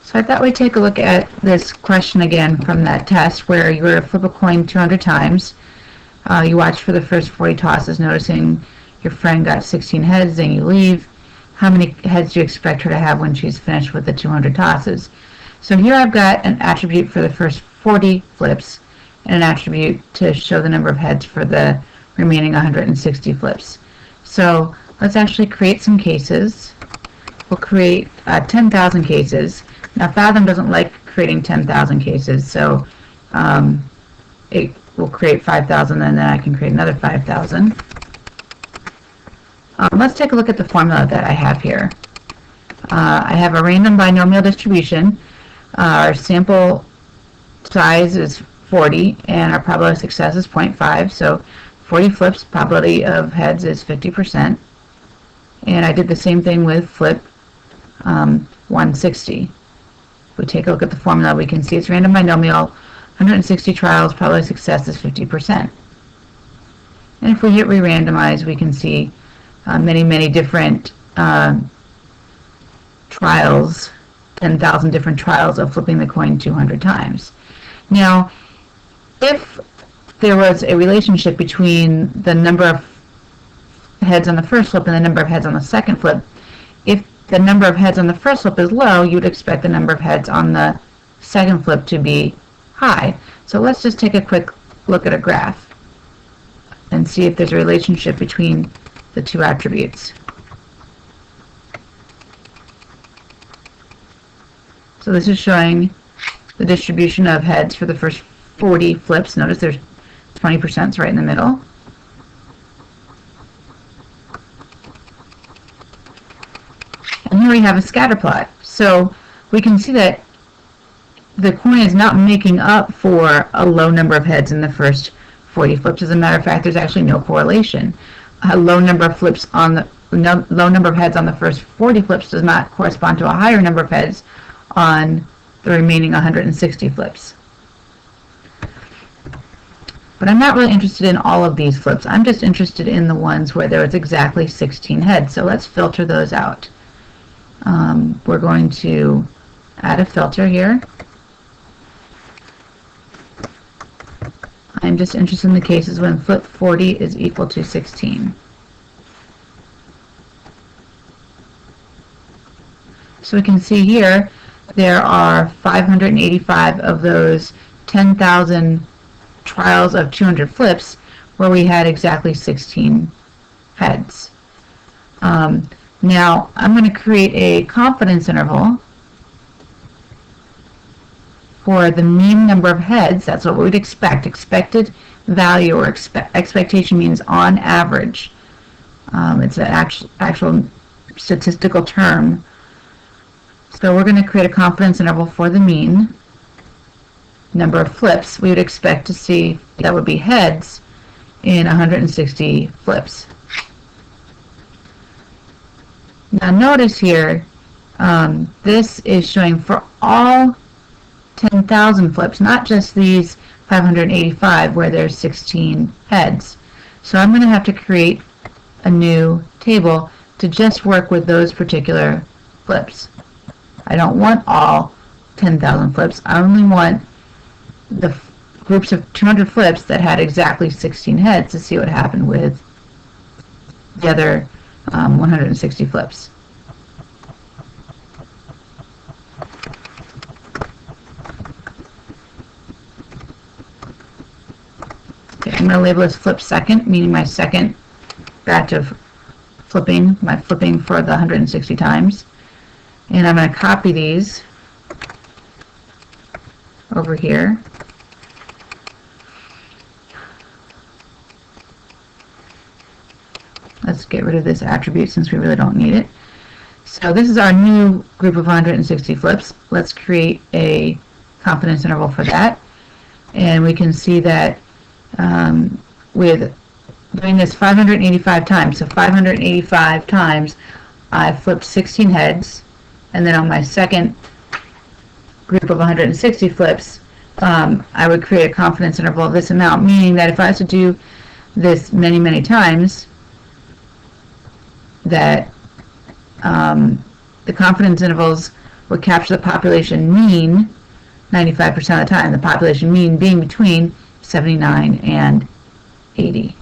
So I thought we'd take a look at this question again from that test where you were to flip a coin 200 times. You watch for the first 40 tosses, noticing your friend got 16 heads, then you leave. How many heads do you expect her to have when she's finished with the 200 tosses? So here I've got an attribute for the first 40 flips and an attribute to show the number of heads for the remaining 160 flips. So let's actually create some cases. We'll create 10,000 cases. Now Fathom doesn't like creating 10,000 cases, so it will create 5,000 and then I can create another 5,000. Let's take a look at the formula that I have here. I have a random binomial distribution. Our sample size is 40 and our probability of success is 0.5, so 40 flips, probability of heads is 50%. And I did the same thing with flip 160. If we take a look at the formula, we can see it's random binomial, 160 trials, probability of success is 50%. And if we hit re-randomize, we can see many different trials, 10,000 different trials of flipping the coin 200 times. Now, if there was a relationship between the number of heads on the first flip and the number of heads on the second flip, if the number of heads on the first flip is low, you would expect the number of heads on the second flip to be high. So let's just take a quick look at a graph and see if there's a relationship between the two attributes. So this is showing the distribution of heads for the first 40 flips. Notice there's 20% right in the middle. And here we have a scatter plot. So we can see that the coin is not making up for a low number of heads in the first 40 flips. As a matter of fact, there's actually no correlation. A low number of flips on the low number of heads on the first 40 flips does not correspond to a higher number of heads on the remaining 160 flips. But I'm not really interested in all of these flips. I'm just interested in the ones where there was exactly 16 heads. So let's filter those out. We're going to add a filter here. I'm just interested in the cases when flip 40 is equal to 16. So we can see here there are 585 of those 10,000 trials of 200 flips where we had exactly 16 heads. Now I'm going to create a confidence interval for the mean number of heads. That's what we would expect. Expected value or expectation means on average. It's an actual statistical term. So we're going to create a confidence interval for the mean number of flips we would expect to see that would be heads in 160 flips. Now notice here, this is showing for all 10,000 flips, not just these 585 where there's 16 heads. So I'm going to have to create a new table to just work with those particular flips. I don't want all 10,000 flips. I only want the groups of 200 flips that had exactly 16 heads to see what happened with the other 160 flips. Okay, I'm going to label this flip second, meaning my second batch of flipping, my flipping for the 160 times. And I'm going to copy these over here. Let's get rid of this attribute since we really don't need it. So this is our new group of 160 flips. Let's create a confidence interval for that. And we can see that with doing this 585 times, so 585 times, I flipped 16 heads. And then on my second group of 160 flips, I would create a confidence interval of this amount, meaning that if I was to do this many times, that the confidence intervals would capture the population mean 95% of the time. The population mean being between 79 and 80.